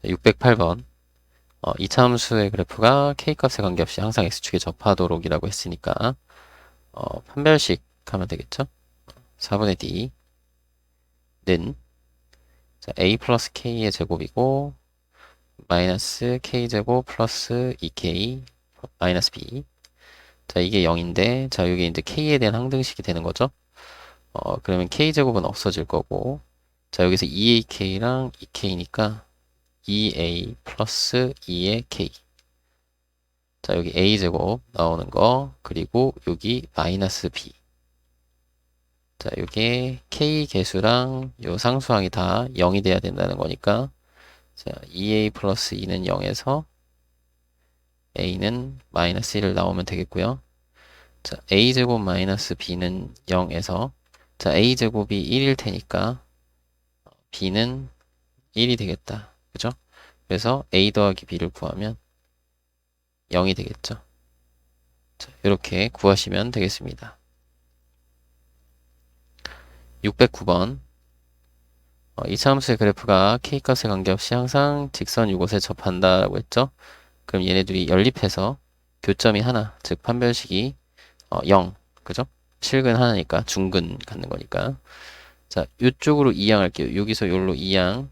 608번. 이차함수의 그래프가 k값에 관계없이 항상 x축에 접하도록이라고 했으니까 판별식 하면 되겠죠? 4분의 d는 a 플러스 k의 제곱이고 마이너스 k제곱 플러스 2k 마이너스 b. 자, 이게 0인데, 자, 이게 이제 k에 대한 항등식이 되는 거죠? 그러면 k제곱은 없어질 거고, 자, 여기서 2ak랑 2k니까 2a 플러스 2의 k. 자, 여기 a제곱 나오는 거, 그리고 여기 마이너스 b. 자, 이게 k 개수랑 요 상수항이 다 0이 돼야 된다는 거니까, 자, 2a 플러스 2는 0에서 a는 마이너스 1을 나오면 되겠고요. 자, a제곱 마이너스 b는 0에서 자, a제곱이 1일 테니까 b는 1이 되겠다. 그죠? 그래서 a 더하기 b를 구하면 0이 되겠죠. 자, 이렇게 구하시면 되겠습니다. 609번. 이차함수의 그래프가 k값에 관계없이 항상 직선 이곳에 접한다라고 했죠? 그럼 얘네들이 연립해서 교점이 하나, 즉 판별식이 0, 그죠? 실근 하나니까 중근 갖는 거니까. 자, 이쪽으로 이항할게요. 여기서 여기로 이항.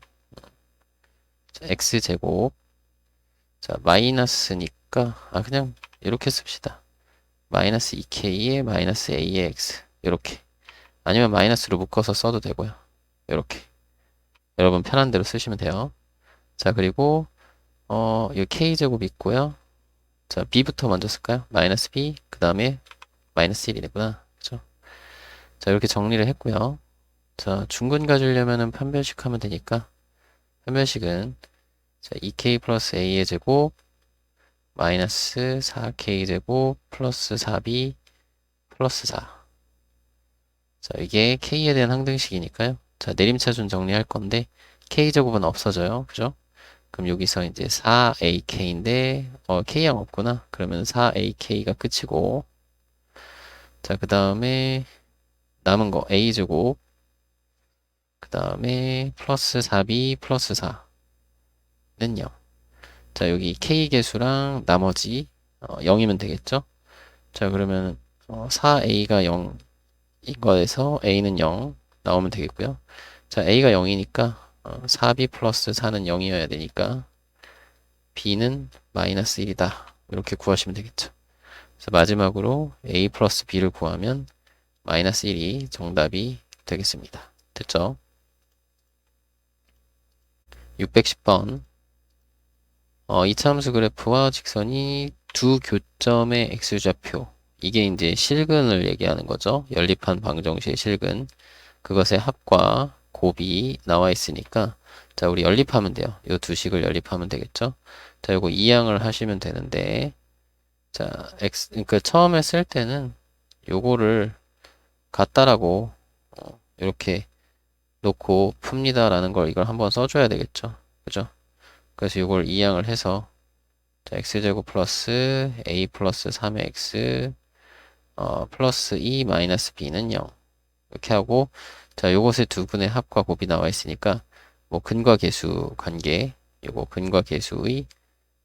자, x제곱. 자, 마이너스니까 그냥 이렇게 씁시다. 마이너스 2k에 마이너스 a의 x 이렇게. 아니면 마이너스로 묶어서 써도 되고요. 이렇게. 여러분 편한 대로 쓰시면 돼요. 자, 그리고 이 k제곱 있고요. 자, b부터 먼저 쓸까요? 마이너스 b, 그 다음에 마이너스 1이 되구나. 그죠? 자, 이렇게 정리를 했고요. 자, 중근 가지려면은 판별식 하면 되니까 판별식은 자, 2k 플러스 a의 제곱 마이너스 4k 제곱 플러스 4b 플러스 4. 자, 이게 k에 대한 항등식이니까요. 자, 내림차순 정리할 건데 k 제곱은 없어져요. 그죠? 그럼 여기서 이제 4ak인데 k양 없구나. 그러면 4ak가 끝이고 자, 그 다음에 남은 거 a 제곱 그 다음에 플러스 4b 플러스 4는 0. 자, 여기 k 개수랑 나머지 0이면 되겠죠? 자, 그러면 4a가 0인 거에서 a는 0 나오면 되겠고요. 자, a가 0이니까 4b 플러스 4는 0이어야 되니까 b는 마이너스 1이다. 이렇게 구하시면 되겠죠. 그래서 마지막으로 a 플러스 b를 구하면 마이너스 1이 정답이 되겠습니다. 됐죠? 610번. 이차함수 그래프와 직선이 두 교점의 x좌표. 이게 이제 실근을 얘기하는 거죠. 연립한 방정식의 실근. 그것의 합과 곱이 나와 있으니까 자, 우리 연립하면 돼요. 이 두 식을 연립하면 되겠죠. 자, 요거 이항을 하시면 되는데 자, 그러니까 처음에 쓸 때는 요거를 같다라고 이렇게 놓고 풉니다라는 걸 이걸 한번 써줘야 되겠죠. 그죠? 그래서 이걸 이항을 해서 자, x제곱 플러스 a 플러스 3의 x 플러스 2 마이너스 b는 0 이렇게 하고 자, 요것의 두 분의 합과 곱이 나와 있으니까 뭐 근과 계수 관계 요거 근과 계수의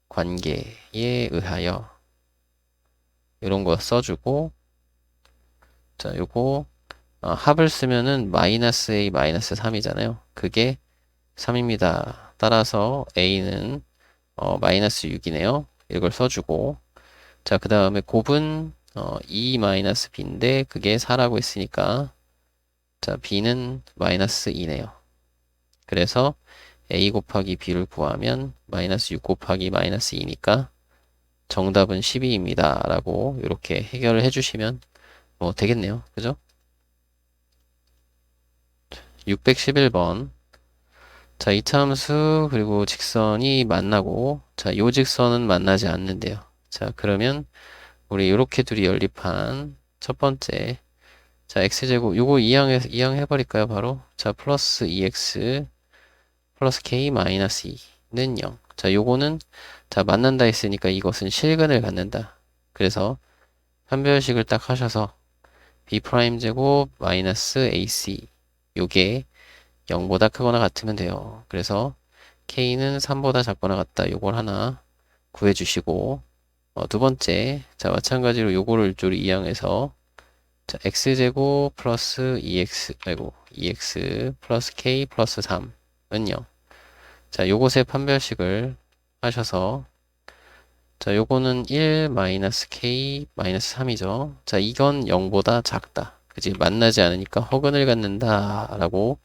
관계에 의하여 이런 거 써주고 자, 요거 합을 쓰면은 마이너스 a 마이너스 3이잖아요. 그게 3입니다. 따라서 a는 마이너스 6이네요. 이걸 써주고 자, 그 다음에 곱은 2 마이너스 b인데 그게 4라고 했으니까 자, b는 마이너스 2네요. 그래서 a 곱하기 b를 구하면 마이너스 6 곱하기 마이너스 2니까 정답은 12입니다. 라고 이렇게 해결을 해주시면 뭐 되겠네요. 그죠? 611번. 자, 이차함수 그리고 직선이 만나고 자, 요 직선은 만나지 않는데요. 자, 그러면 우리 이렇게 둘이 연립한 첫 번째 자, x제곱 요거 이항해 버릴까요? 바로 자, 플러스 2x 플러스 k 마이너스 2는 0. 자, 요거는 자, 만난다 했으니까 이것은 실근을 갖는다. 그래서 판별식을 딱 하셔서 b 프라임 제곱 마이너스 ac 요게 0보다 크거나 같으면 돼요. 그래서 K는 3보다 작거나 같다. 요걸 하나 구해주시고, 두 번째, 자, 마찬가지로 요거를 좀 이항해서, 자, x제곱 플러스 2x 플러스 k 플러스 3은요. 자, 요것의 판별식을 하셔서, 자, 요거는 1 마이너스 k 마이너스 3이죠. 자, 이건 0보다 작다. 그지? 만나지 않으니까 허근을 갖는다. 라고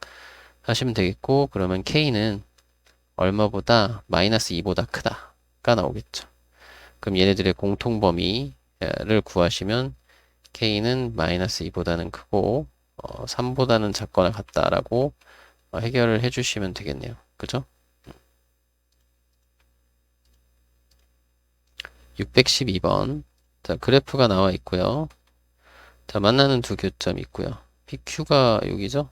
하시면 되겠고, 그러면 k는 얼마보다 마이너스 2보다 크다가 나오겠죠. 그럼 얘네들의 공통 범위를 구하시면 k는 마이너스 2보다는 크고 3보다는 작거나 같다라고 해결을 해주시면 되겠네요. 그죠? 612번. 자, 그래프가 나와 있고요. 자, 만나는 두 교점이 있고요. PQ가 여기죠?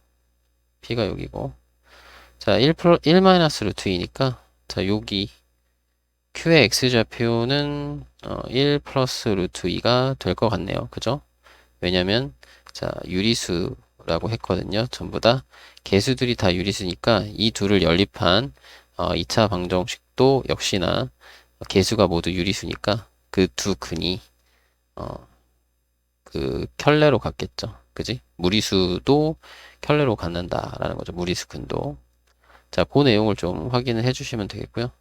P가 여기고. 자, 1 루트 2니까 자, 여기 Q의 X좌표는 1 플러스 루트 2가 될 것 같네요. 그죠? 왜냐면 자, 유리수라고 했거든요. 전부 다 개수들이 다 유리수니까 이 둘을 연립한 2차 방정식도 역시나 개수가 모두 유리수니까 그 두 근이 그 켤레로 같겠죠. 그지? 무리수도 켤레로 갖는다라는 거죠. 무리수 근도. 자, 그 내용을 좀 확인을 해주시면 되겠고요.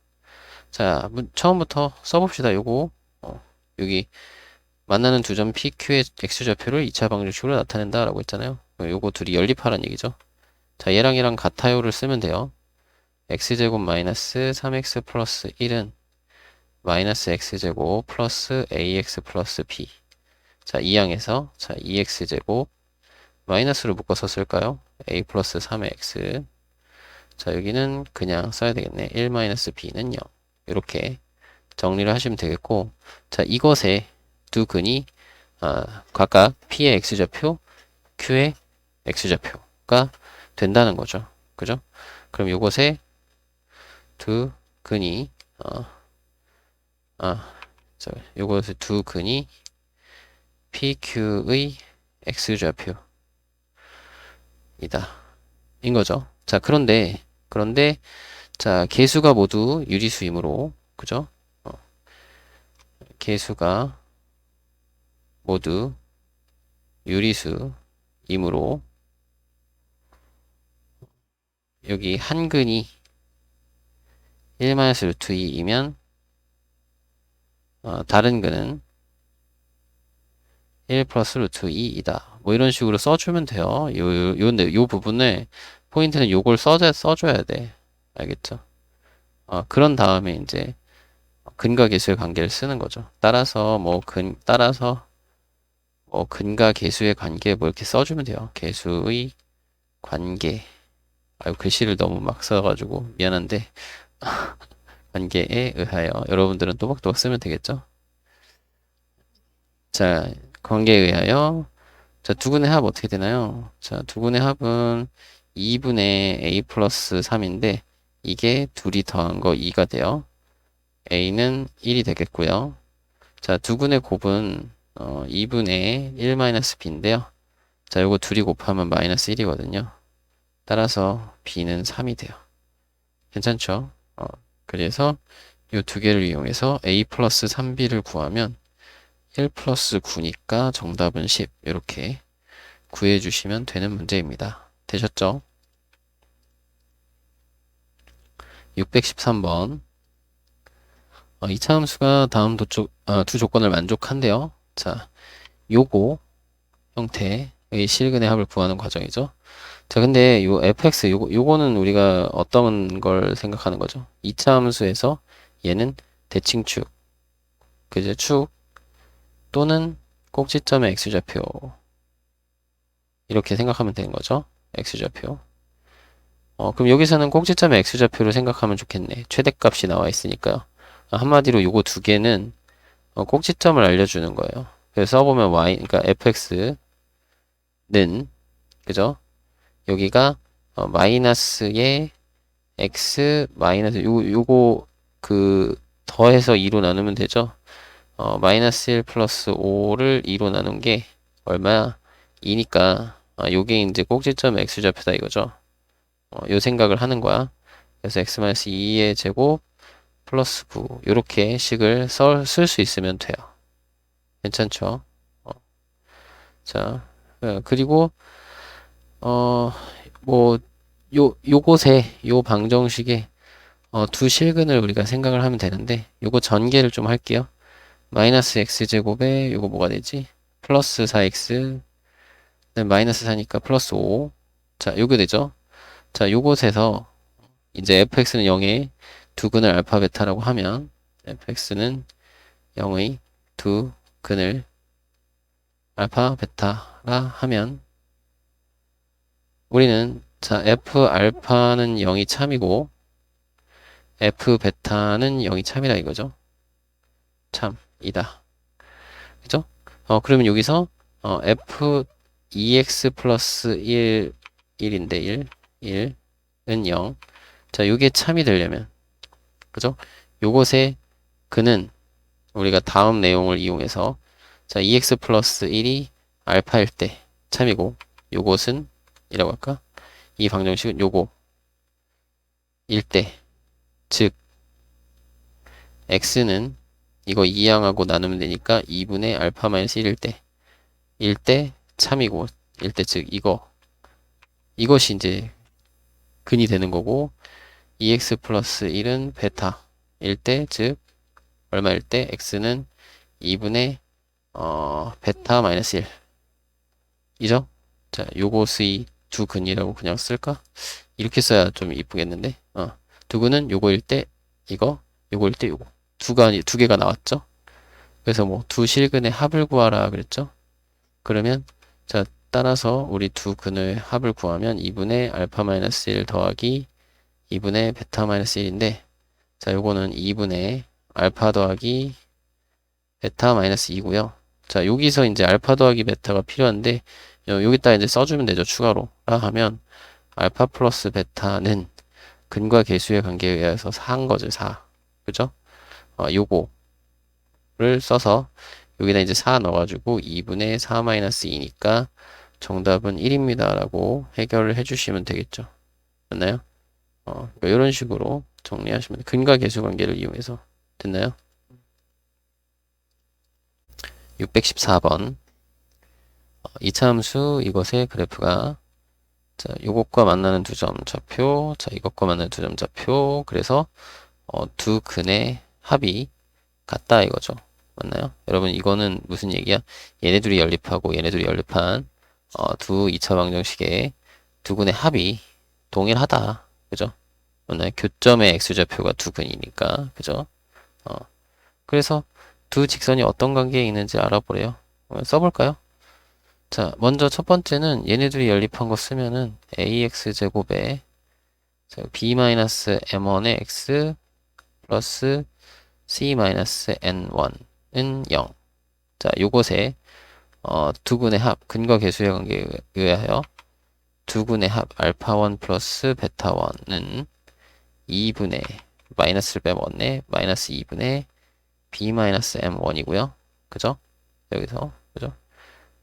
자, 처음부터 써봅시다. 요거 여기 만나는 두 점 PQ의 X좌표를 2차 방정식으로 나타낸다라고 했잖아요. 요거 둘이 연립하라는 얘기죠. 자, 얘랑 같아요를 쓰면 돼요. X제곱 마이너스 3X 플러스 1은 마이너스 X제곱 플러스 AX 플러스 B. 자, 이항에서 자, 2X제곱 마이너스로 묶어서 쓸까요? A 플러스 3X. 자, 여기는 그냥 써야 되겠네. 1 마이너스 B는 0. 이렇게 정리를 하시면 되겠고, 자, 이것의 두 근이 각각 P의 X좌표, Q의 X좌표가 된다는 거죠. 그죠? 그럼 이것의 두 근이 요것의 두 근이 PQ의 X좌표이다. 인 거죠. 자, 그런데 자, 개수가 모두 유리수이므로 그죠? 개수가 모두 유리수이므로 여기 한 근이 1-루트 2이면 다른 근은 1 플러스 루트 2이다. 뭐 이런 식으로 써주면 돼요. 요 부분에 포인트는 요걸 써줘야 돼. 알겠죠? 그런 다음에 이제 근과 개수의 관계를 쓰는 거죠. 따라서 근과 개수의 관계 뭐 이렇게 써주면 돼요. 개수의 관계. 아유, 글씨를 너무 막 써가지고 미안한데 관계에 의하여 여러분들은 또박또박 쓰면 되겠죠. 자, 관계에 의하여 자, 두근의 합 어떻게 되나요? 자, 두근의 합은 2분의 a 플러스 3인데 이게 둘이 더한 거 2가 돼요. a는 1이 되겠고요. 자, 두근의 곱은 2분의 1 마이너스 b인데요. 자, 요거 둘이 곱하면 마이너스 1이거든요. 따라서 b는 3이 돼요. 괜찮죠? 그래서 요 두 개를 이용해서 a 플러스 3b를 구하면 1 플러스 9니까 정답은 10. 이렇게 구해주시면 되는 문제입니다. 되셨죠? 613번. 이차 함수가 다음 두 조건을 만족한대요. 자, 요거 형태의 실근의 합을 구하는 과정이죠. 자, 근데 요 fx 요거는 우리가 어떤 걸 생각하는 거죠? 2차 함수에서 얘는 대칭축, 그죠? 축 또는 꼭지점의 x좌표 이렇게 생각하면 되는 거죠. x좌표. 그럼 여기서는 꼭지점의 x좌표를 생각하면 좋겠네. 최대값이 나와 있으니까요. 한마디로 요거 두 개는 꼭지점을 알려주는 거예요. 그래서 써보면 y, 그러니까 fx는 그죠? 여기가 마이너스의 x 마이너스 요거 그 더해서 2로 나누면 되죠. 마이너스 1 플러스 5를 2로 나눈 게 얼마야? 2니까 요게 이제 꼭지점 x좌표다 이거죠. 요 생각을 하는 거야. 그래서 x-2의 제곱 플러스 9 요렇게 식을 쓸 수 있으면 돼요. 괜찮죠? 어, 자, 그리고 뭐 요곳에 요 방정식에 두 실근을 우리가 생각을 하면 되는데 요거 전개를 좀 할게요. 마이너스 x제곱에 요거 뭐가 되지? 플러스 4x 마이너스 4니까 플러스 5. 자, 요게 되죠? 자, 요곳에서 이제 fx는 0의 두 근을 알파 베타라고 하면 fx는 0의 두 근을 알파 베타라 하면 우리는 자 f 알파는 0이 참이고 f 베타는 0이 참이다 이거죠. 참이다. 그죠? 그러면 여기서 f 2x 플러스 1인데 1은 0. 자, 요게 참이 되려면 그죠? 요것의 근은 우리가 다음 내용을 이용해서 자, 2x 플러스 1이 알파일 때 참이고 요것은 이라고 할까? 이 방정식은 요거 일 때, 즉 x는 이거 2항하고 나누면 되니까 2분의 알파 마이너스 1일 때, 1때 참이고 1때 즉 이것이 이제 근이 되는 거고 2x 플러스 1은 베타 1때 즉 얼마일 때 x는 2분의 베타 마이너스 1 이죠? 자, 요것의 두 근이라고 그냥 쓸까? 이렇게 써야 좀 이쁘겠는데 두 근은 요거일 때 이거 요거일 때 요거 두 개가 나왔죠? 그래서 뭐 두 실근의 합을 구하라 그랬죠? 그러면 자 따라서 우리 두 근의 합을 구하면 2분의 알파 마이너스 1 더하기 2분의 베타 마이너스 1인데 자 요거는 2분의 알파 더하기 베타 마이너스 2고요. 자 여기서 이제 알파 더하기 베타가 필요한데 여기다 이제 써주면 되죠. 추가로 라 하면 알파 플러스 베타는 근과 계수의 관계에 의해서 4한 거죠. 4 그죠? 요거를 써서 여기다 이제 4 넣어가지고 2분의 4 마이너스 2니까 정답은 1입니다 라고 해결을 해주시면 되겠죠. 맞나요? 이런 식으로 정리하시면 돼요. 근과 계수 관계를 이용해서 됐나요? 614번 이차함수 이것의 그래프가 자, 요것과 만나는 두 점 좌표 자 이것과 만나는 두 점 좌표 그래서 두 근의 합이 같다 이거죠. 맞나요? 여러분 이거는 무슨 얘기야? 얘네 둘이 연립하고 얘네 둘이 연립한 두 2차 방정식의 두 근의 합이 동일하다. 그죠? 맞나요? 교점의 x좌표가 두 근이니까. 그죠? 그래서 두 직선이 어떤 관계에 있는지 알아보래요. 써볼까요? 자, 먼저 첫 번째는 얘네들이 연립한 거 쓰면은 ax제곱에 b-m1의 x 플러스 c-n1은 0. 자, 요것에 두 근의 합, 근과 계수의 관계에 의하여 두 근의 합 알파1 플러스 베타1은 2분의 마이너스를 빼면 네 마이너스 2분의 b-m1이고요. 그죠? 여기서 그죠?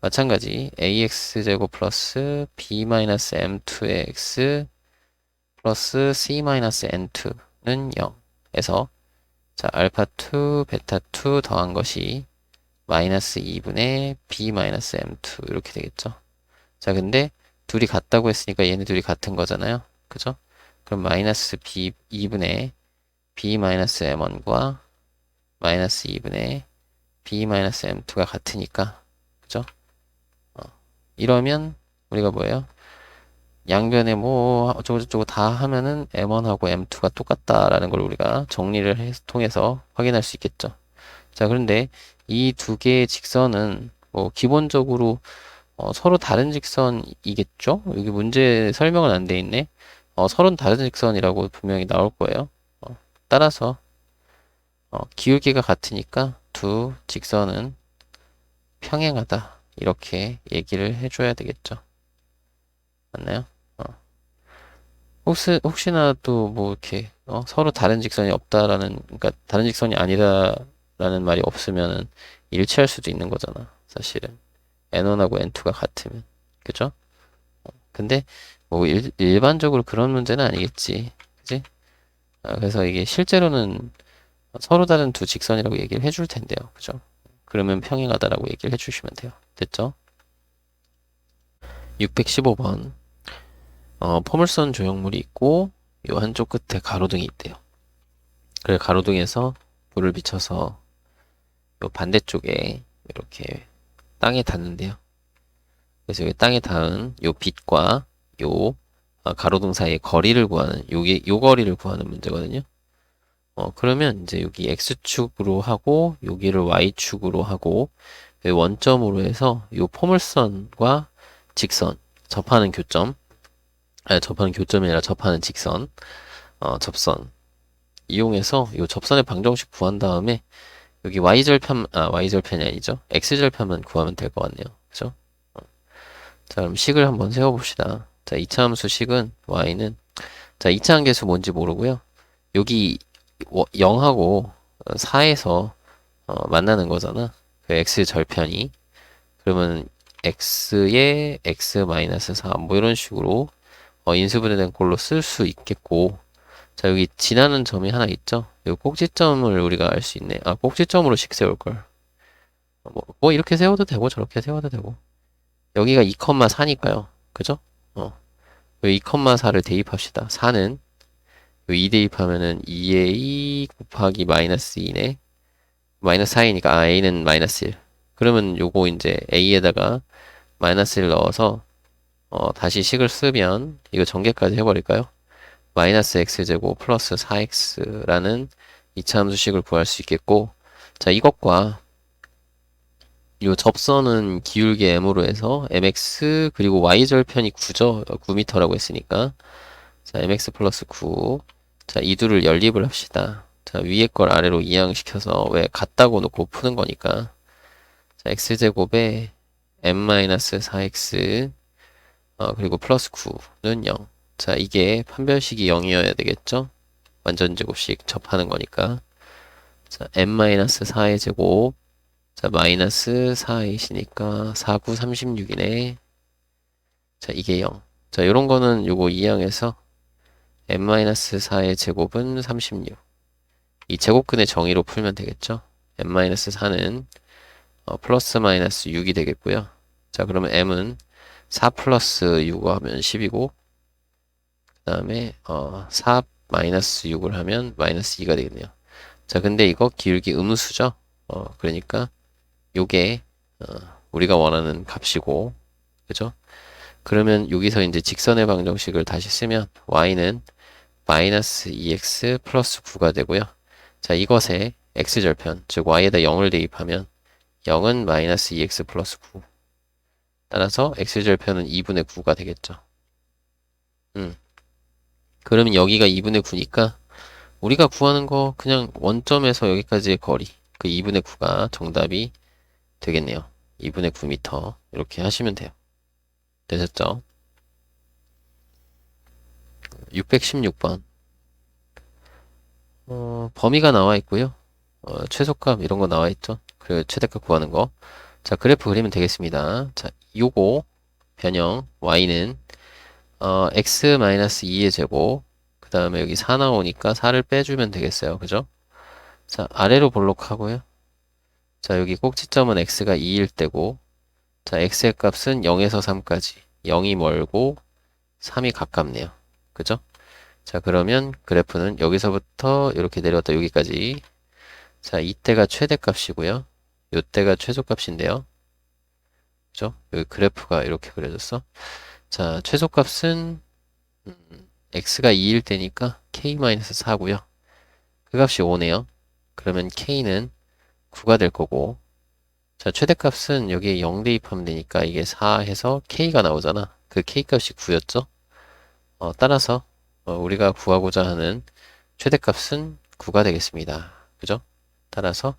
마찬가지 ax제곱 플러스 b-m2의 x 플러스 c-n2는 0에서 자 알파2 베타2 더한 것이 마이너스 2분의 b-m2 이렇게 되겠죠. 자 근데 둘이 같다고 했으니까 얘네 둘이 같은 거잖아요. 그죠? 그럼 마이너스 2분의 b-m1과 마이너스 2분의 b-m2가 같으니까 그죠? 이러면 우리가 뭐예요? 양변에 뭐 어쩌고저쩌고 다 하면은 m1하고 m2가 똑같다라는 걸 우리가 정리를 통해서 확인할 수 있겠죠. 자 그런데 이 두 개의 직선은 뭐 기본적으로 서로 다른 직선이겠죠? 여기 문제 설명은 안 돼 있네. 서로 다른 직선이라고 분명히 나올 거예요. 따라서 기울기가 같으니까 두 직선은 평행하다. 이렇게 얘기를 해줘야 되겠죠. 맞나요? 혹시나 또 뭐 이렇게 서로 다른 직선이 없다라는 그러니까 다른 직선이 아니다라는 말이 없으면은 일치할 수도 있는 거잖아. 사실은 n1하고 n2가 같으면 그죠? 근데 뭐 일반적으로 그런 문제는 아니겠지. 그지? 그래서 이게 실제로는 서로 다른 두 직선이라고 얘기를 해줄 텐데요. 그죠? 그러면 평행하다라고 얘기를 해주시면 돼요. 됐죠? 615번. 포물선 조형물이 있고, 요 한쪽 끝에 가로등이 있대요. 그래, 가로등에서 불을 비춰서 요 반대쪽에 이렇게 땅에 닿는데요. 그래서 여기 땅에 닿은 요 빛과 요 가로등 사이의 거리를 구하는, 요 거리를 구하는 문제거든요. 그러면 이제 여기 X축으로 하고, 여기를 Y축으로 하고, 여기 원점으로 해서 요 포물선과 직선, 접하는 교점, 아니, 접하는 교점이 아니라 접하는 직선, 접선, 이용해서 요 접선의 방정식 구한 다음에, 여기 Y절편이 아니죠. X절편만 구하면 될 것 같네요. 그죠? 자, 그럼 식을 한번 세워봅시다. 자, 2차 함수 식은 Y는, 자, 2차 함계수 뭔지 모르고요. 여기 0하고 4에서 만나는 거잖아. 그 x 절편이. 그러면 x에 x-4 뭐 이런 식으로 인수분해된 꼴로 쓸 수 있겠고, 자, 여기 지나는 점이 하나 있죠. 이 꼭지점을 우리가 알 수 있네. 꼭지점으로 식 세울 걸. 뭐 이렇게 세워도 되고 저렇게 세워도 되고. 여기가 2,4니까요. 그죠? 이 2,4를 대입합시다. 4는 2 대입하면은 2a 곱하기 마이너스 2네. 마이너스 4이니까 a는 마이너스 1. 그러면 요거 이제 a에다가 마이너스 1 넣어서 다시 식을 쓰면 이거 전개까지 해버릴까요? 마이너스 x제곱 플러스 4x라는 이차함수식을 구할 수 있겠고, 자, 이것과 요 접선은 기울기 m으로 해서 mx 그리고 y절편이 9죠. 9m라고 했으니까, 자, mx 플러스 9. 자, 이 둘을 연립을 합시다. 자, 위에 걸 아래로 이항시켜서 왜 같다고 놓고 푸는 거니까. 자, x제곱에 m-4x 그리고 플러스 9는 0. 자, 이게 판별식이 0이어야 되겠죠? 완전제곱식 접하는 거니까. 자, m-4의 제곱. 자, 마이너스 4이시니까 4, 9, 36이네. 자, 이게 0. 자, 요런 거는 요거 이항해서 m-4의 제곱은 36. 이 제곱근의 정의로 풀면 되겠죠? m-4는 플러스 마이너스 6이 되겠고요. 자, 그러면 m은 4 플러스 6 하면 10이고, 그 다음에 4 마이너스 6을 하면 마이너스 2가 되겠네요. 자, 근데 이거 기울기 음수죠? 그러니까 요게 우리가 원하는 값이고, 그죠? 그러면 여기서 이제 직선의 방정식을 다시 쓰면 y는 마이너스 2x 플러스 9가 되고요. 자, 이것에 x절편, 즉 y에다 0을 대입하면 0은 마이너스 2x 플러스 9. 따라서 x절편은 2분의 9가 되겠죠. 그러면 여기가 2분의 9니까 우리가 구하는 거 그냥 원점에서 여기까지의 거리, 그 2분의 9가 정답이 되겠네요. 2분의 9m 이렇게 하시면 돼요. 되셨죠? 616번. 범위가 나와 있고요. 최소값 이런 거 나와 있죠. 그리고 최대값 구하는 거. 자, 그래프 그리면 되겠습니다. 자, 요거 변형 y는 x-2의 제곱, 그 다음에 여기 4 나오니까 4를 빼주면 되겠어요. 그죠? 자, 아래로 볼록하고요. 자, 여기 꼭지점은 x가 2일 때고, 자, x의 값은 0에서 3까지. 0이 멀고 3이 가깝네요. 그죠? 자, 그러면 그래프는 여기서부터 이렇게 내려왔다 여기까지. 자, 이때가 최대값이고요. 요때가 최소값인데요. 그죠? 여기 그래프가 이렇게 그려졌어. 자, 최소값은 x가 2일 때니까 k-4고요. 그 값이 5네요. 그러면 k는 9가 될 거고, 자, 최대값은 여기에 0 대입하면 되니까 이게 4 해서 k가 나오잖아. 그 k값이 9였죠? 따라서 우리가 구하고자 하는 최대값은 9가 되겠습니다. 그죠? 따라서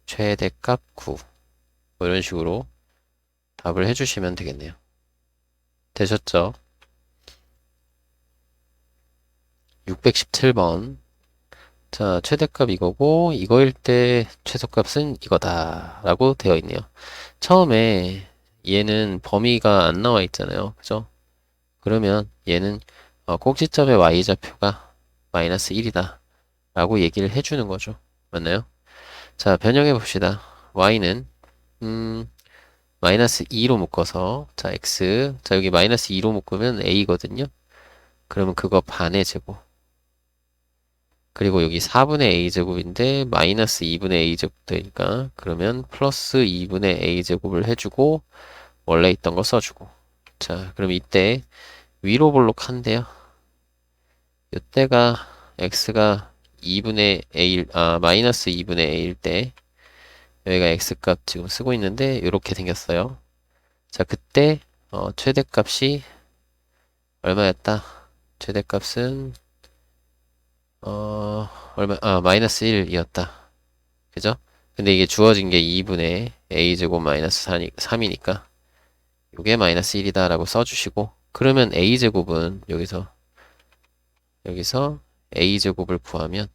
최대값 9. 뭐 이런 식으로 답을 해주시면 되겠네요. 되셨죠? 617번. 자, 최대값 이거고, 이거일 때 최소값은 이거다. 라고 되어 있네요. 처음에 얘는 범위가 안 나와 있잖아요. 그죠? 그러면 얘는 꼭지점의 y좌표가 마이너스 1이다. 라고 얘기를 해주는 거죠. 맞나요? 자, 변형해 봅시다. y는 마이너스 2로 묶어서 자, x 자, 여기 마이너스 2로 묶으면 a거든요. 그러면 그거 반의 제곱. 그리고 여기 4분의 a제곱인데 마이너스 2분의 a제곱 되니까 그러면 플러스 2분의 a제곱을 해주고 원래 있던 거 써주고. 자, 그럼 이때 위로 볼록한데요. 이때가 x가 2분의 a 마이너스 2분의 a일 때 여기가 x값 지금 쓰고 있는데 이렇게 생겼어요. 자, 그때 최대값이 얼마였다? 최대값은 마이너스 1이었다. 그죠? 근데 이게 주어진 게 2분의 a제곱 마이너스 3이니까 이게 마이너스 1이다 라고 써주시고 그러면 a제곱은 여기서 a제곱을 구하면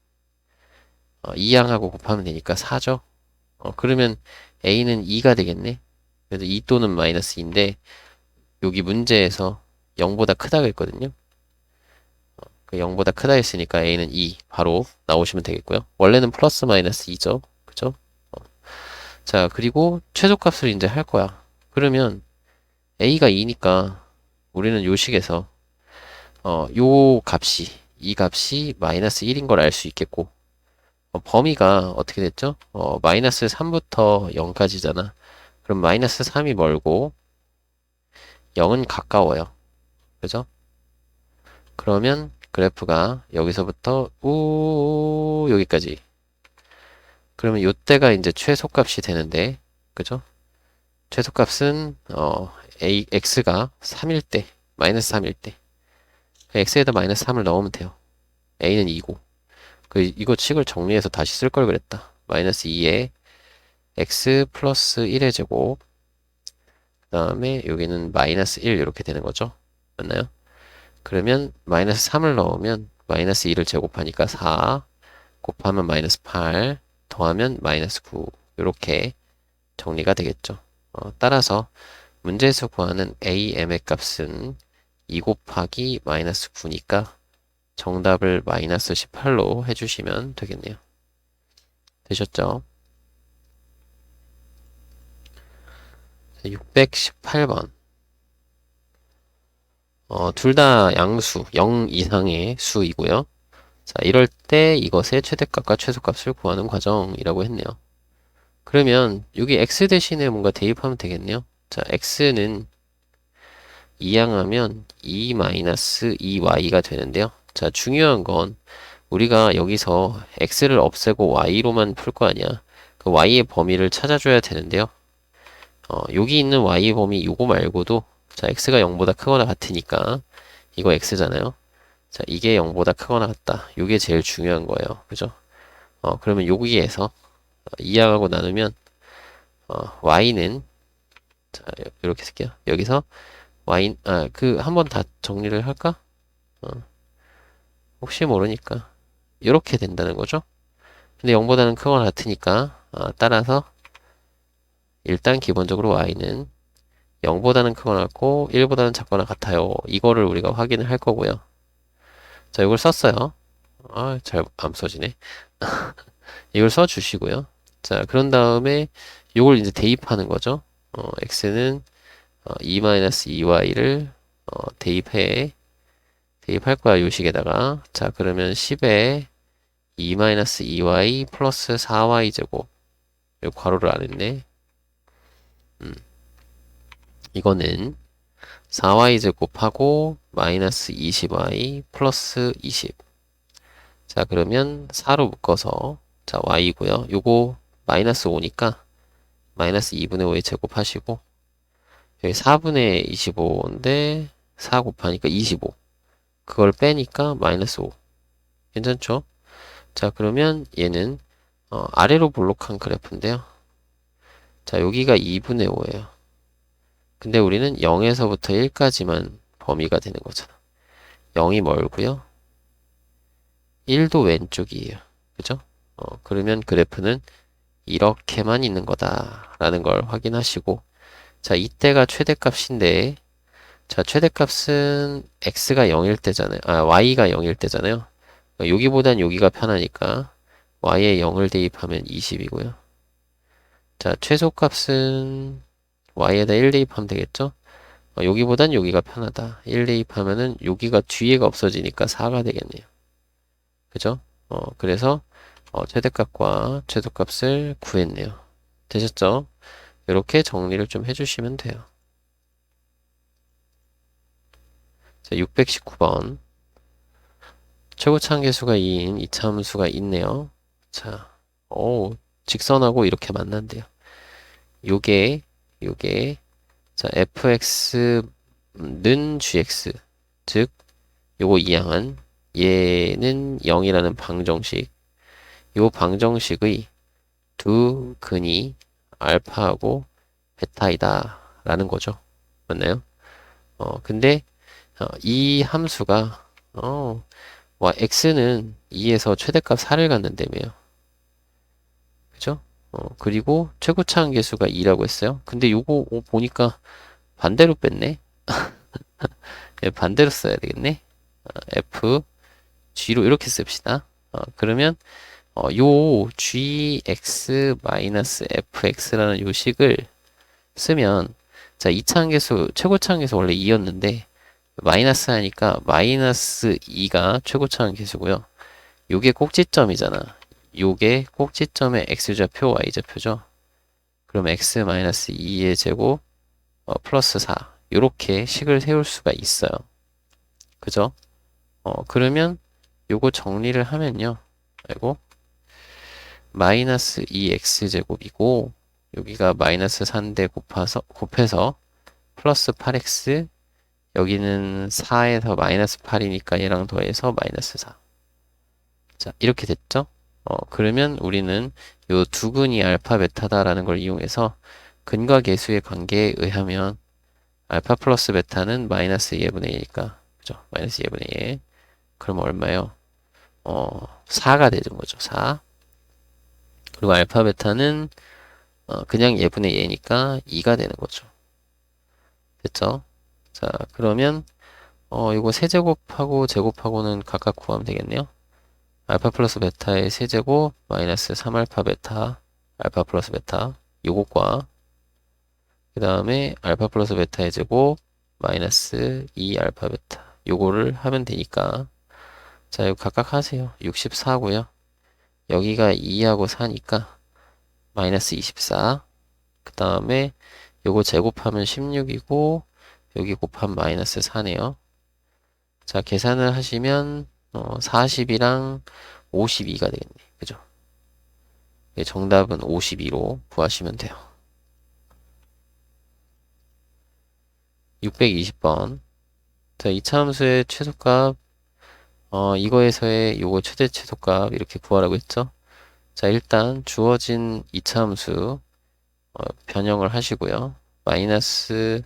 2양하고 곱하면 되니까 4죠. 그러면 a는 2가 되겠네. 그래서 2 또는 마이너스 2인데 여기 문제에서 0보다 크다 그랬거든요. 그 0보다 크다 했으니까 a는 2 바로 나오시면 되겠고요. 원래는 플러스 마이너스 2죠. 그죠? 자, 그리고 최소값을 이제 할 거야. 그러면 a가 2니까 우리는 요 식에서 이 값이 마이너스 1인 걸 알 수 있겠고 범위가 어떻게 됐죠? 마이너스 3부터 0까지잖아. 그럼 마이너스 3이 멀고 0은 가까워요. 그죠? 그러면 그래프가 여기서부터 여기까지. 그러면 요때가 이제 최소값이 되는데, 그죠? 최소값은 x가 3일 때, 마이너스 3일 때, x에다 마이너스 3을 넣으면 돼요. a는 2고. 이거 식을 정리해서 다시 쓸 걸 그랬다. 마이너스 2에 x 플러스 1의 제곱. 그 다음에 여기는 마이너스 1 이렇게 되는 거죠. 맞나요? 그러면 마이너스 3을 넣으면 마이너스 2를 제곱하니까 4 곱하면 마이너스 8 더하면 마이너스 9 이렇게 정리가 되겠죠. 따라서 문제에서 구하는 AM의 값은 2 곱하기 마이너스 9니까 정답을 마이너스 18로 해주시면 되겠네요. 되셨죠? 618번. 둘 다 양수, 0 이상의 수이고요. 자, 이럴 때 이것의 최대값과 최소값을 구하는 과정이라고 했네요. 그러면 여기 x 대신에 뭔가 대입하면 되겠네요. 자, x는 이항하면 2-2y가 되는데요. 자, 중요한 건 우리가 여기서 x를 없애고 y로만 풀 거 아니야. 그 y의 범위를 찾아줘야 되는데요. 여기 있는 y 범위 요거 말고도 자, x가 0보다 크거나 같으니까 이거 x잖아요. 자, 이게 0보다 크거나 같다. 이게 제일 중요한 거예요. 그죠? 그러면 여기에서 2항하고 나누면 y는 자, 이렇게 쓸게요. 여기서 y 한 번 다 정리를 할까? 혹시 모르니까 이렇게 된다는 거죠. 근데 0보다는 크거나 같으니까 따라서 일단 기본적으로 y는 0보다는 크거나 같고 1보다는 작거나 같아요. 이거를 우리가 확인을 할 거고요. 자, 이걸 썼어요. 잘 안 써지네. 이걸 써주시고요. 자, 그런 다음에 이걸 이제 대입하는 거죠. x는 2-2y를 대입할 거야, 요 식에다가. 자, 그러면 10에 2-2y 플러스 4y 제곱. 여기 괄호를 안 했네. 이거는 4y 제곱하고 마이너스 20y 플러스 20. 자, 그러면 4로 묶어서 자, y고요. 요거 마이너스 5니까 마이너스 2분의 5에 제곱하시고 여기 4분의 25인데 4 곱하니까 25. 그걸 빼니까 마이너스 5. 괜찮죠? 자, 그러면 얘는 아래로 볼록한 그래프인데요. 자, 여기가 2분의 5예요. 근데 우리는 0에서부터 1까지만 범위가 되는 거잖아. 0이 멀고요. 1도 왼쪽이에요. 그죠? 그러면 그래프는 이렇게만 있는 거다라는 걸 확인하시고 자, 이때가 최대값인데 자, 최대값은 x가 0일 때잖아요. y가 0일 때잖아요. 여기보단 여기가 편하니까 y에 0을 대입하면 20이고요. 자, 최소값은 y에다 1 대입하면 되겠죠? 여기보단 여기가 편하다. 1 대입하면은 여기가 뒤에가 없어지니까 4가 되겠네요. 그죠? 그래서 최대값과 최소값을 구했네요. 되셨죠? 이렇게 정리를 좀 해주시면 돼요. 자, 619번. 최고차 함계수가 2인 이차함수가 있네요. 자, 직선하고 이렇게 만난대요. 요게, 자, fx는 gx. 즉, 요거 이항은 얘는 0이라는 방정식. 요 방정식의 두 근이 알파하고 베타이다 라는 거죠. 맞나요? 근데 이 함수가 x는 2에서 최대값 4를 갖는다며요. 그죠? 그리고 최고차 함계수가 2라고 했어요. 근데 요거 보니까 반대로 뺐네. 예, 반대로 써야 되겠네. f g로 이렇게 씁시다. 그러면 요 gx-fx라는 요 식을 쓰면 자, 2차 함계수 최고차 함계수 원래 2였는데 마이너스 하니까 마이너스 2가 최고차 함계수고요. 요게 꼭지점이잖아. 요게 꼭지점의 x좌표, y좌표죠. 그럼 x 마이너스 2의 제곱 플러스 4 요렇게 식을 세울 수가 있어요. 그죠? 그러면 요거 정리를 하면요. 아이고 마이너스 2x제곱이고 여기가 마이너스 4인데 곱해서 플러스 8x 여기는 4에서 마이너스 8이니까 얘랑 더해서 마이너스 4. 자, 이렇게 됐죠? 그러면 우리는 요 두 근이 알파 베타다라는 걸 이용해서 근과 계수의 관계에 의하면 알파 플러스 베타는 마이너스 2분의 1이니까 그죠? 마이너스 2분의 1. 그럼 얼마요? 4가 되는 거죠. 4. 그리고 알파 베타는 그냥 예분의 예니까 2가 되는 거죠. 됐죠? 자, 그러면 이거 세제곱하고 제곱하고는 각각 구하면 되겠네요. 알파 플러스 베타의 세제곱 마이너스 3알파 베타 알파 플러스 베타 요것과 그 다음에 알파 플러스 베타의 제곱 마이너스 2알파 베타 요거를 하면 되니까 자, 이거 각각 하세요. 64고요. 여기가 2하고 4니까 마이너스 24. 그 다음에 요거 제곱하면 16이고 여기 곱하면 마이너스 4네요. 자, 계산을 하시면 40이랑 52가 되겠네. 그죠? 정답은 52로 구하시면 돼요. 620번. 자, 이차함수의 최소값 이거에서의 요거 최대 최소값 이렇게 구하라고 했죠? 자, 일단 주어진 이차함수 변형을 하시고요. 마이너스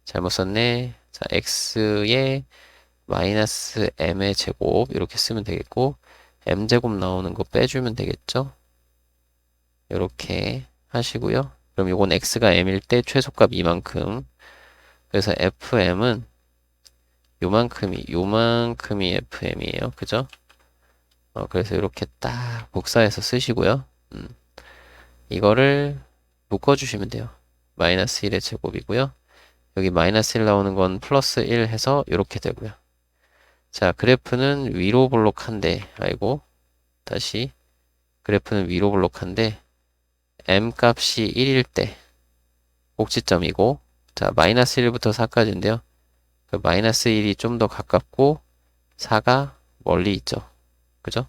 잘못 썼네. 자, x의 마이너스 m의 제곱 이렇게 쓰면 되겠고 m제곱 나오는 거 빼주면 되겠죠? 이렇게 하시고요. 그럼 요건 x가 m일 때 최소값 이만큼. 그래서 fm은 요만큼이 fm이에요. 그죠? 그래서 이렇게 딱 복사해서 쓰시고요. 이거를 묶어주시면 돼요. 마이너스 1의 제곱이고요. 여기 마이너스 1 나오는 건 플러스 1 해서 이렇게 되고요. 자, 그래프는 위로 볼록한데, 아이고, 다시. 그래프는 위로 볼록한데, m 값이 1일 때, 꼭지점이고, 자, 마이너스 1부터 4까지인데요. 그 마이너스 1이 좀 더 가깝고, 4가 멀리 있죠. 그죠?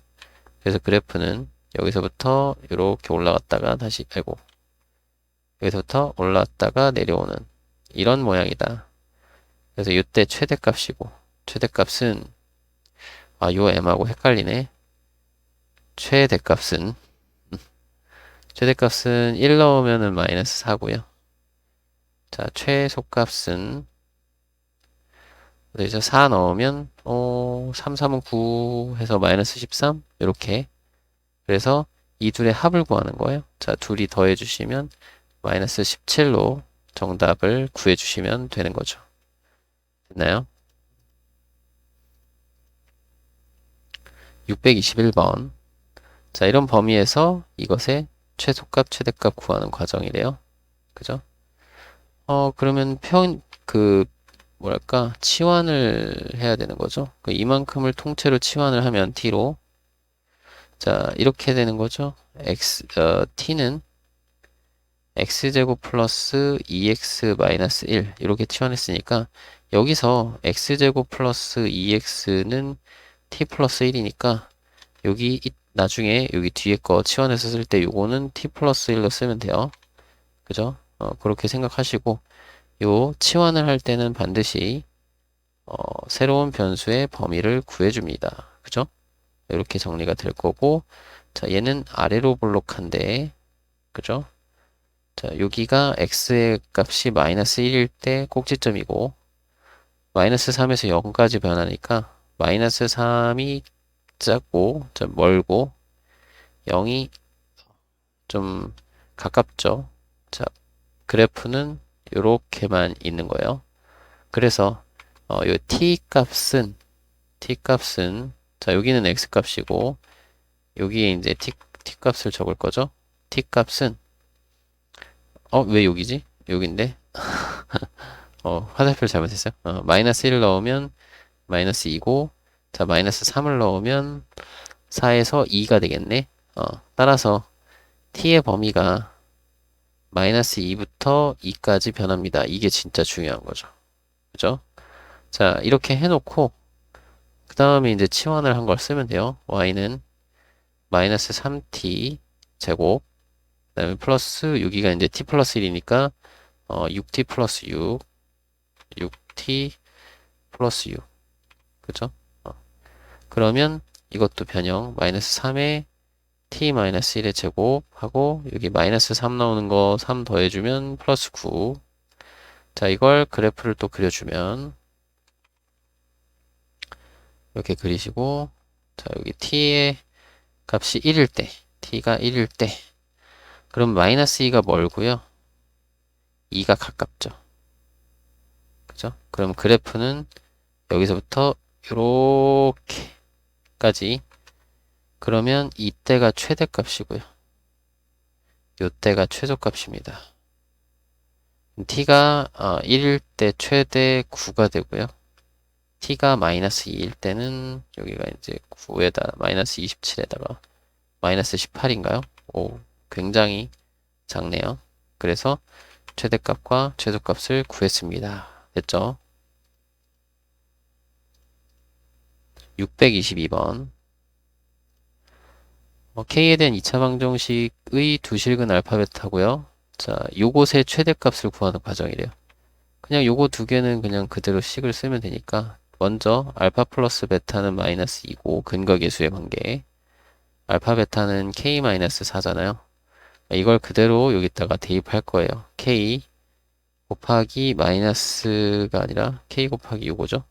그래서 그래프는 여기서부터 이렇게 올라갔다가 다시, 아이고, 여기서부터 올라왔다가 내려오는 이런 모양이다. 그래서 이때 최대값이고, 최대값은, 요 m하고 헷갈리네. 최대값은 1 넣으면은 마이너스 4고요. 자, 최소값은 이제 4 넣으면 3, 3은 9 해서 마이너스 13 이렇게. 그래서 이 둘의 합을 구하는 거예요. 자, 둘이 더해 주시면 마이너스 17로 정답을 구해 주시면 되는 거죠. 됐나요? 621번. 자, 이런 범위에서 이것의 최소값, 최대값 구하는 과정이래요. 그죠? 그러면 뭐랄까, 치환을 해야 되는 거죠. 이만큼을 통째로 치환을 하면 t로, 자, 이렇게 되는 거죠. t는 x제곱 플러스 2x 마이너스 1 이렇게 치환했으니까 여기서 x제곱 플러스 2x는 t 플러스 1이니까 나중에 여기 뒤에 거 치환해서 쓸 때 요거는 t 플러스 1로 쓰면 돼요. 그죠? 그렇게 생각하시고 요 치환을 할 때는 반드시 새로운 변수의 범위를 구해줍니다. 그죠? 이렇게 정리가 될 거고 자 얘는 아래로 볼록한데 그죠? 자 여기가 x의 값이 마이너스 1일 때 꼭지점이고 마이너스 3에서 0까지 변하니까 마이너스 3이 작고 좀 멀고 0이 좀 가깝죠. 자 그래프는 요렇게만 있는 거예요. 그래서 요 t 값은 자 여기는 x 값이고 여기에 이제 t 값을 적을 거죠. t 값은 왜 여기지? 여긴데 화살표를 잘못했어요. 마이너스 1을 넣으면 마이너스 2고 자 마이너스 3을 넣으면 4에서 2가 되겠네. 따라서 t의 범위가 마이너스 2부터 2까지 변합니다. 이게 진짜 중요한 거죠. 그죠? 자 이렇게 해놓고 그 다음에 이제 치환을 한 걸 쓰면 돼요. y는 마이너스 3t 제곱 그 다음에 플러스 여기가 이제 t 플러스 1이니까 6t 플러스 6t 플러스 6 그죠? 그러면 이것도 변형 마이너스 3에 t 마이너스 1의 제곱하고 여기 마이너스 3 나오는 거 3 더해주면 플러스 9 자 이걸 그래프를 또 그려주면 이렇게 그리시고 자 여기 t의 값이 1일 때 t가 1일 때 그럼 마이너스 2가 멀고요 2가 가깝죠 그죠? 그럼 그래프는 여기서부터 요렇게까지 그러면 이때가 최대값이고요 요때가 최소값입니다 t가 1일 때 최대 9가 되고요 t가 마이너스 2일 때는 여기가 이제 9에다 마이너스 27에다가 마이너스 18인가요? 오, 굉장히 작네요. 그래서 최대값과 최소값을 구했습니다. 됐죠? 622번 K에 대한 2차 방정식의 두 실근 알파벳하고요. 자, 요것의 최대값을 구하는 과정이래요. 그냥 요거 두 개는 그냥 그대로 식을 쓰면 되니까 먼저 알파 플러스 베타는 마이너스 2고 근거 계수의 관계 알파 베타는 K 마이너스 4잖아요. 이걸 그대로 여기다가 대입할 거예요. K 곱하기 마이너스가 아니라 K 곱하기 요거죠.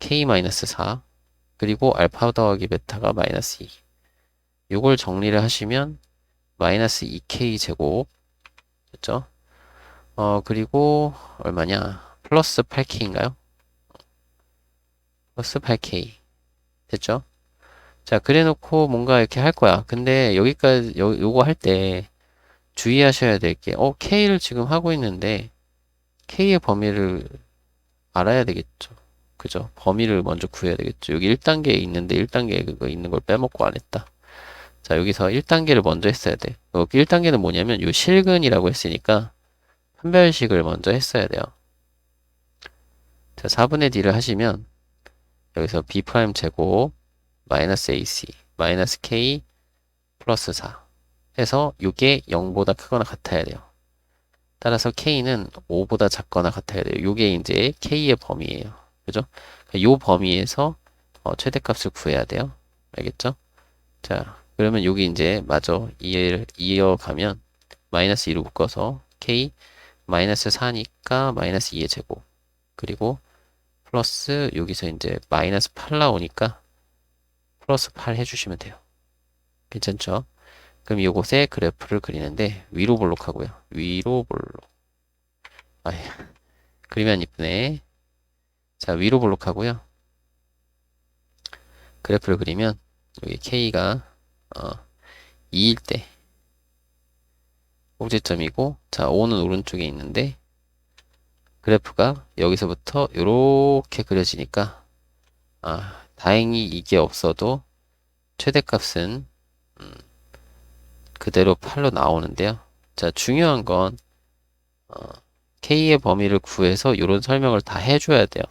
K 마이너스 4 그리고 알파 더하기 베타가 마이너스 2 요걸 정리를 하시면 마이너스 2K 제곱 됐죠? 그리고 얼마냐 플러스 8K인가요? 플러스 8K 됐죠? 자 그래 놓고 뭔가 이렇게 할 거야. 근데 여기까지 요거 할 때 주의하셔야 될 게 K를 지금 하고 있는데 K의 범위를 알아야 되겠죠. 그죠? 범위를 먼저 구해야 되겠죠. 여기 1단계에 있는데 1단계에 그거 있는 걸 빼먹고 안 했다. 자, 여기서 1단계를 먼저 했어야 돼. 여기 1단계는 뭐냐면 요 실근이라고 했으니까 판별식을 먼저 했어야 돼요. 자, 4분의 D를 하시면 여기서 B' 제곱 마이너스 AC 마이너스 K 플러스 4 해서 이게 0보다 크거나 같아야 돼요. 따라서 K는 5보다 작거나 같아야 돼요. 요게 이제 K의 범위예요. 그죠? 요 범위에서 최대값을 구해야 돼요. 알겠죠? 자, 그러면 여기 이제 마저 이어가면 마이너스 2로 묶어서 K 마이너스 4니까 마이너스 2의 제곱 그리고 플러스 여기서 이제 마이너스 8 나오니까 플러스 8 해주시면 돼요. 괜찮죠? 그럼 이곳에 그래프를 그리는데 위로 볼록하고요. 위로 볼록. 아, 그리면 이쁘네. 자, 위로 볼록하고요. 그래프를 그리면 여기 K가 2일 때 꼭지점이고, 자, O는 오른쪽에 있는데 그래프가 여기서부터 이렇게 그려지니까 다행히 이게 없어도 최대값은 그대로 8로 나오는데요. 자, 중요한 건 K의 범위를 구해서 이런 설명을 다 해줘야 돼요.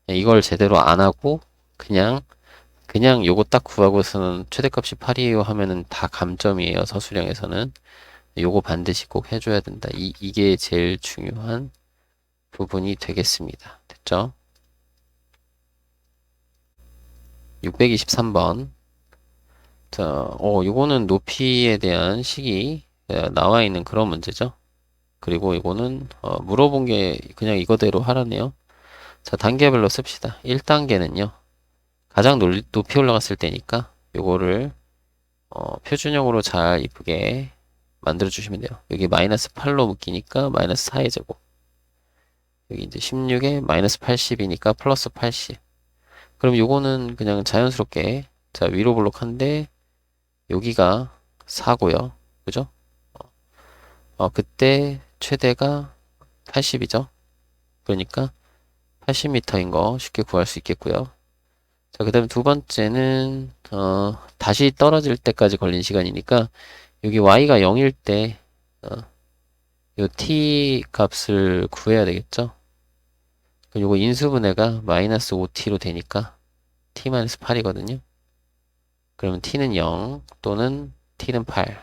이걸 제대로 안 하고 그냥 요거 딱 구하고서는 최대값이 8이에요 하면은 다 감점이에요. 서술형에서는. 요거 반드시 꼭 해줘야 된다. 이게 제일 중요한 부분이 되겠습니다. 됐죠? 623번. 자, 요거는 높이에 대한 식이 나와 있는 그런 문제죠. 그리고 이거는 물어본 게 그냥 이거대로 하라네요. 자, 단계별로 씁시다. 1단계는요. 가장 높이 올라갔을 때니까 요거를 표준형으로 잘 이쁘게 만들어 주시면 돼요. 여기 마이너스 8로 묶이니까 마이너스 4의 제곱. 여기 이제 16에 마이너스 80이니까 플러스 80. 그럼 요거는 그냥 자연스럽게 자, 위로 블록한데 여기가 4고요. 그죠? 그때 최대가 80이죠. 그러니까 80m인 거 쉽게 구할 수 있겠고요. 자, 그 다음에 두 번째는 다시 떨어질 때까지 걸린 시간이니까 여기 y가 0일 때 요 t 값을 구해야 되겠죠. 그럼 요거 인수분해가 마이너스 5t로 되니까 t-8이거든요. 그러면 t는 0 또는 t는 8.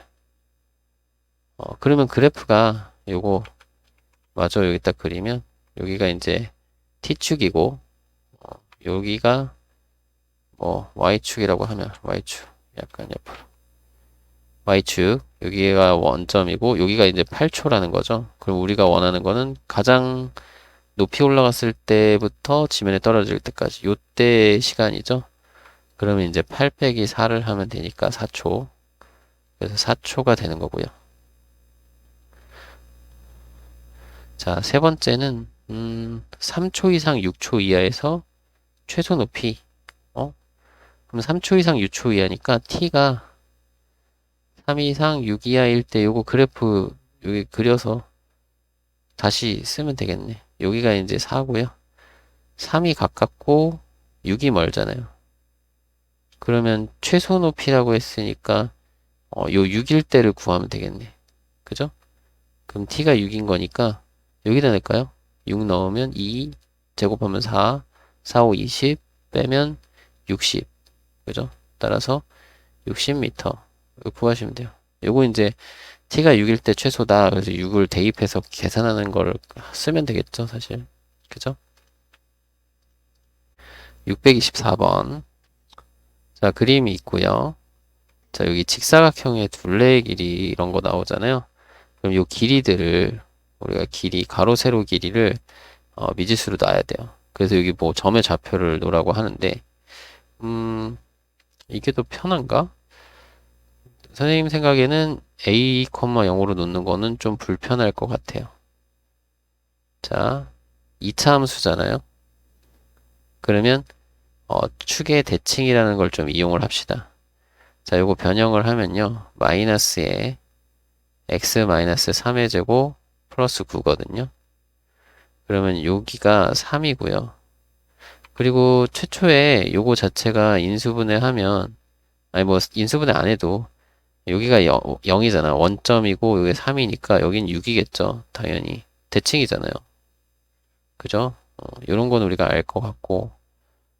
그러면 그래프가 요거 마저 여기 딱 그리면 여기가 이제 t축이고 여기가 뭐 y축이라고 하면 y축 약간 옆으로 y축 여기가 원점이고 여기가 이제 8초라는 거죠. 그럼 우리가 원하는 거는 가장 높이 올라갔을 때부터 지면에 떨어질 때까지 요때 시간이죠. 그러면 이제 8 빼기 4를 하면 되니까 4초. 그래서 4초가 되는 거고요. 자, 세 번째는 3초 이상 6초 이하에서 최소 높이. 그럼 3초 이상 6초 이하니까 t가 3 이상 6 이하일 때 요거 그래프 여기 그려서 다시 쓰면 되겠네. 여기가 이제 4고요. 3이 가깝고 6이 멀잖아요. 그러면 최소 높이라고 했으니까 요 6일 때를 구하면 되겠네. 그죠? 그럼 t가 6인 거니까 여기다 낼까요? 6 넣으면 2 제곱하면 4 4, 5, 20 빼면 60 그죠? 따라서 60m 구하시면 돼요. 요거 이제 t가 6일 때 최소다. 그래서 6을 대입해서 계산하는 걸 쓰면 되겠죠, 사실. 그죠? 624번. 자, 그림이 있고요. 자, 여기 직사각형의 둘레의 길이 이런 거 나오잖아요. 그럼 요 길이들을 우리가 가로 세로 길이를 미지수로 놔야 돼요. 그래서 여기 뭐 점의 좌표를 놓으라고 하는데 음, 이게 더 편한가? 선생님 생각에는 a, 0으로 놓는 거는 좀 불편할 것 같아요. 자, 2차 함수잖아요. 그러면 축의 대칭이라는 걸 좀 이용을 합시다. 자, 요거 변형을 하면요. 마이너스에 x 마이너스 3의 제곱 플러스 9거든요. 그러면 여기가 3이고요. 그리고 최초에 요거 자체가 인수분해 하면 아니 뭐 인수분해 안 해도 여기가 0이잖아. 원점이고 여기 3이니까 여긴 6이겠죠. 당연히. 대칭이잖아요. 그죠? 요런 건 우리가 알 것 같고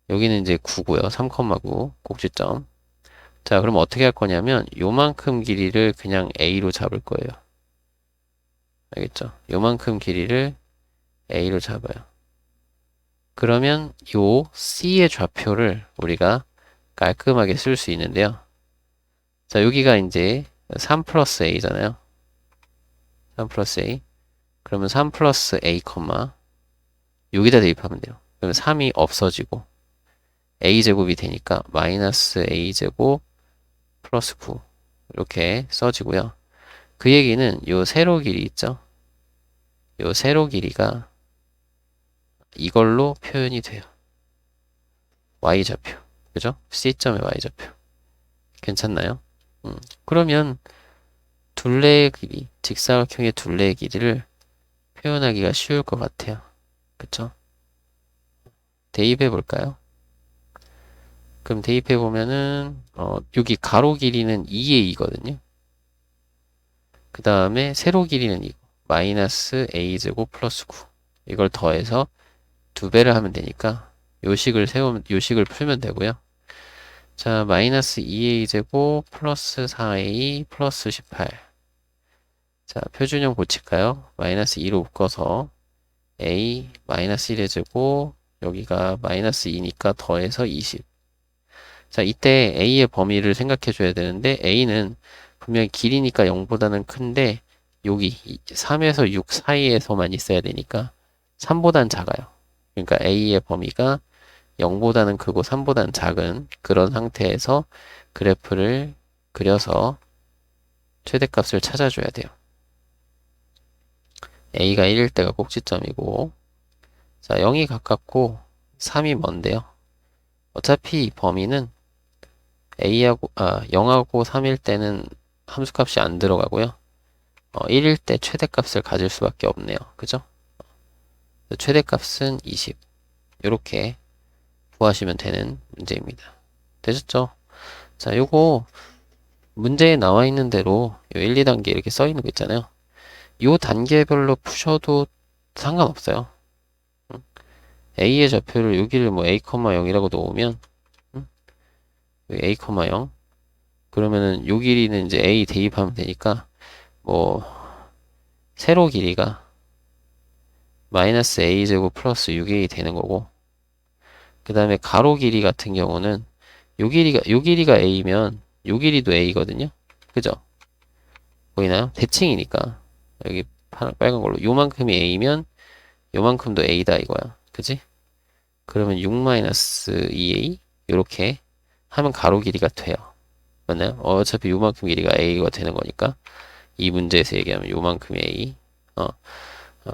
여기는 이제 9고요. 3,9 꼭지점. 자, 그럼 어떻게 할 거냐면 요만큼 길이를 그냥 A로 잡을 거예요. 알겠죠? 요만큼 길이를 A로 잡아요. 그러면 요 C의 좌표를 우리가 깔끔하게 쓸 수 있는데요. 자, 여기가 이제 3 플러스 A잖아요. 3 플러스 A. 그러면 3 플러스 A, 여기다 대입하면 돼요. 그러면 3이 없어지고 A제곱이 되니까 마이너스 A제곱 플러스 9 이렇게 써지고요. 그 얘기는 요 세로 길이 있죠? 요 세로 길이가 이걸로 표현이 돼요. Y좌표. 그죠? C점의 y좌표. 괜찮나요? 그러면 둘레의 길이, 직사각형의 둘레의 길이를 표현하기가 쉬울 것 같아요. 그쵸? 대입해 볼까요? 그럼 대입해 보면은 여기 가로 길이는 2a거든요. 그 다음에 세로 길이는 이거 마이너스 a제곱 플러스 9. 이걸 더해서 두 배를 하면 되니까 요식을 풀면 되고요. 자, 마이너스 2a제곱 플러스 4a 플러스 18. 자, 표준형 고칠까요? 마이너스 2로 묶어서 a 마이너스 1의 제곱 여기가 마이너스 2니까 더해서 20. 자, 이때 a의 범위를 생각해 줘야 되는데 a는 분명히 길이니까 0보다는 큰데 여기 3에서 6 사이에서만 있어야 되니까 3보단 작아요. 그러니까 a의 범위가 0보다는 크고 3보다는 작은 그런 상태에서 그래프를 그려서 최대값을 찾아줘야 돼요. a가 1일 때가 꼭지점이고 자 0이 가깝고 3이 먼데요. 어차피 이 범위는 0하고 3일 때는 함수값이 안 들어가고요. 1일 때 최대값을 가질 수밖에 없네요. 그죠? 최대값은 20. 이렇게 구하시면 되는 문제입니다. 되셨죠? 자, 요거 문제에 나와 있는 대로 요 1, 2단계 이렇게 써 있는 거 있잖아요. 요 단계별로 푸셔도 상관없어요. A의 좌표를 여기를 뭐 A, 0이라고 놓으면 A, 0 그러면은 요 길이는 이제 A 대입하면 되니까 뭐 세로 길이가 마이너스 a제곱 플러스 6a 되는 거고 그 다음에 가로 길이 같은 경우는 요 길이가 a면 요 길이도 a거든요. 그죠? 보이나요? 대칭이니까 여기 빨간 걸로 요만큼이 a면 요만큼도 a다 이거야. 그지? 그러면 6 마이너스 2a 요렇게 하면 가로 길이가 돼요. 맞나요? 어차피 요만큼 길이가 a가 되는 거니까 이 문제에서 얘기하면 요만큼이 a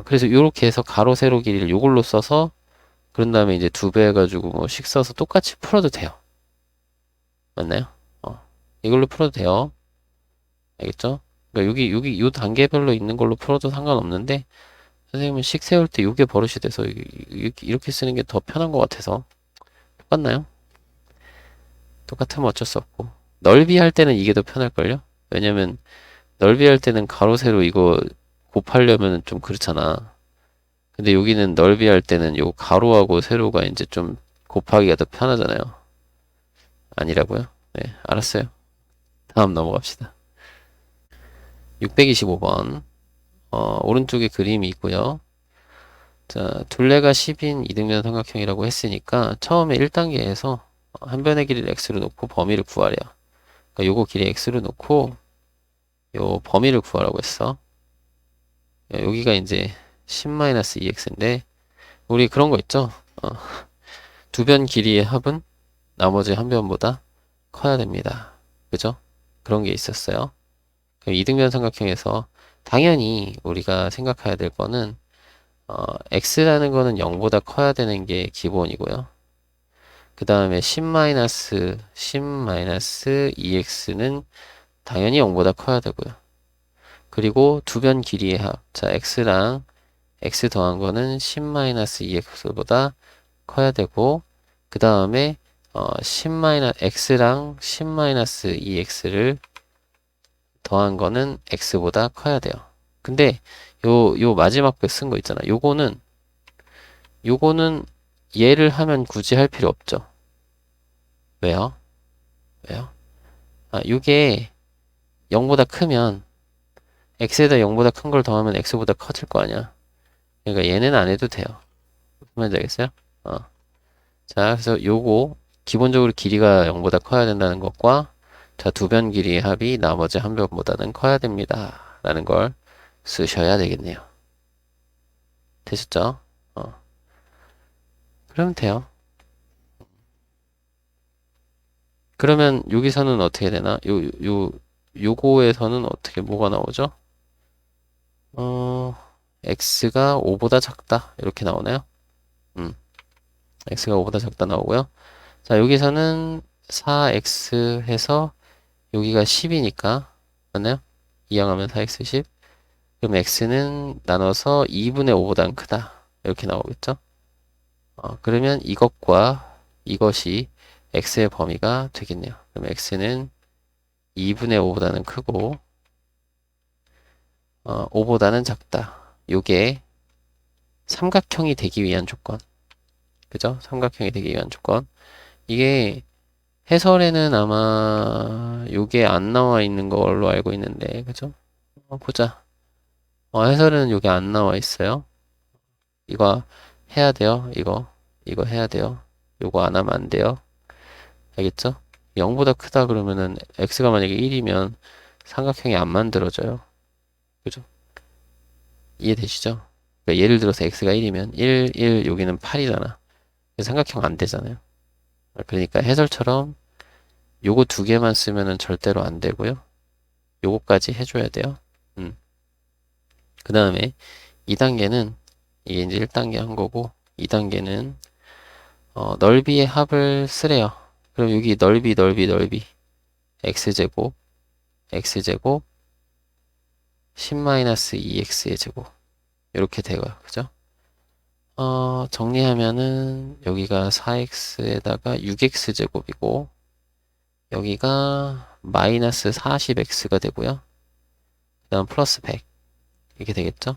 그래서 이렇게 해서 가로 세로 길이를 요걸로 써서 그런 다음에 이제 두 배 해가지고 뭐 식 써서 똑같이 풀어도 돼요. 맞나요? 이걸로 풀어도 돼요. 알겠죠? 그러니까 여기 요 단계별로 있는 걸로 풀어도 상관없는데 선생님은 식 세울 때 요게 버릇이 돼서 이렇게 쓰는 게 더 편한 것 같아서 똑같나요? 똑같으면 어쩔 수 없고 넓이 할 때는 이게 더 편할걸요? 왜냐면 넓이 할 때는 가로 세로 이거 곱하려면 좀 그렇잖아. 근데 여기는 넓이 할 때는 요 가로하고 세로가 이제 좀 곱하기가 더 편하잖아요. 아니라고요? 네, 알았어요. 다음 넘어갑시다. 625번. 오른쪽에 그림이 있고요. 자, 둘레가 10인 이등변 삼각형이라고 했으니까 처음에 1단계에서 한 변의 길이를 x로 놓고 범위를 구하래요. 그러니까 요거 길이 x로 놓고 요 범위를 구하라고 했어. 여기가 이제 10-2x인데 우리 그런 거 있죠? 두 변 길이의 합은 나머지 한 변보다 커야 됩니다. 그죠? 그런 게 있었어요. 그럼 이등변 삼각형에서 당연히 우리가 생각해야 될 거는 x라는 거는 0보다 커야 되는 게 기본이고요. 그 다음에 10-2x는 당연히 0보다 커야 되고요. 그리고 두 변 길이의 합. 자, x랑 x 더한 거는 10-2x보다 커야 되고 그 다음에 10-x랑 10-2x를 더한 거는 x보다 커야 돼요. 근데 요 마지막 거 쓴 거 있잖아. 요거는 얘를 하면 굳이 할 필요 없죠. 왜요? 왜요? 요게 0보다 크면 x에다 0보다 큰 걸 더하면 x보다 커질 거 아니야. 그러니까 얘는 안 해도 돼요. 보면 되겠어요? 자, 그래서 요거 기본적으로 길이가 0보다 커야 된다는 것과 자, 두 변 길이의 합이 나머지 한 변보다는 커야 됩니다. 라는 걸 쓰셔야 되겠네요. 되셨죠? 그러면 돼요. 그러면 여기서는 어떻게 되나? 요거에서는 어떻게 뭐가 나오죠? x가 5보다 작다. 이렇게 나오나요? x가 5보다 작다 나오고요. 자, 여기서는 4x 해서 여기가 10이니까 맞나요? 이항하면 4x 10. 그럼 x는 나눠서 2분의 5보단 크다. 이렇게 나오겠죠? 그러면 이것과 이것이 x의 범위가 되겠네요. 그럼 x는 2분의 5보다는 크고 5보다는 작다. 요게 삼각형이 되기 위한 조건. 그죠? 삼각형이 되기 위한 조건. 이게 해설에는 아마 요게 안 나와 있는 걸로 알고 있는데, 그죠? 보자. 해설에는 요게 안 나와 있어요. 이거 해야 돼요. 이거 해야 돼요. 요거 안 하면 안 돼요. 알겠죠? 0보다 크다 그러면은 x가 만약에 1이면 삼각형이 안 만들어져요. 그죠? 이해되시죠? 그러니까 예를 들어서 x가 1이면 1, 1, 여기는 8이잖아. 삼각형 안 되잖아요. 그러니까 해설처럼 요거 두 개만 쓰면은 절대로 안 되고요. 요거까지 해줘야 돼요. 음. 그 다음에 2단계는 이게 이제 1단계 한 거고 2단계는 넓이의 합을 쓰래요. 그럼 여기 넓이 x제곱 x제곱 10-2x의 제곱 이렇게 돼요. 그죠? 정리하면은 여기가 4x에다가 6x제곱이고 여기가 마이너스 40x가 되고요. 그 다음 플러스 100 이렇게 되겠죠?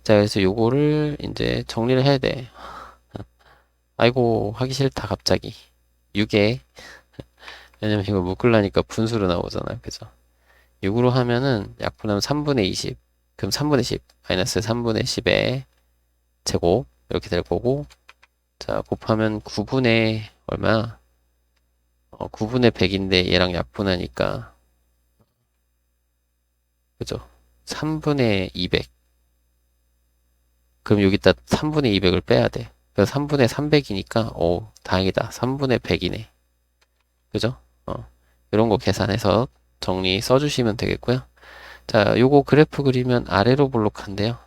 자, 그래서 요거를 이제 정리를 해야 돼. 아이고, 하기 싫다, 갑자기. 6에, 왜냐면 이거 묶으려니까 분수로 나오잖아요. 그죠? 6으로 하면은 약분하면 3분의 20. 그럼 3분의 10, 마이너스 3분의 10의 제곱. 이렇게 될 거고. 자, 곱하면 9분의 얼마야? 9분의 100인데 얘랑 약분하니까. 그죠? 3분의 200. 그럼 여기다 3분의 200을 빼야 돼. 그래서 3분의 300이니까, 오, 다행이다. 3분의 100이네. 그죠? 이런 거 계산해서 정리 써주시면 되겠고요. 자, 요거 그래프 그리면 아래로 볼록한데요.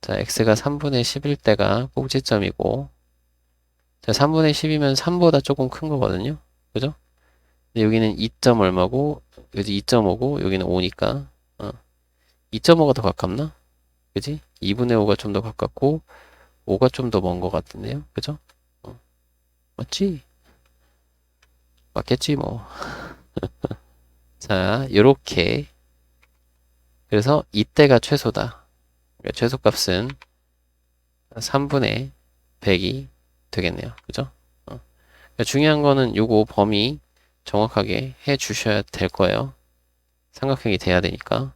자, x가 3분의 10일 때가 꼭지점이고, 자, 3분의 10이면 3보다 조금 큰 거거든요. 그죠? 근데 여기는 2점 얼마고, 여기 2.5고, 여기는 5니까, 2.5가 더 가깝나? 그지? 2분의 5가 좀 더 가깝고, 5가 좀 더 먼 것 같은데요. 그죠? 맞지? 맞겠지, 뭐. 자, 요렇게. 그래서 이때가 최소다. 그러니까 최소값은 3분의 100이 되겠네요. 그죠? 그러니까 중요한 거는 요거 범위 정확하게 해 주셔야 될 거예요. 삼각형이 돼야 되니까.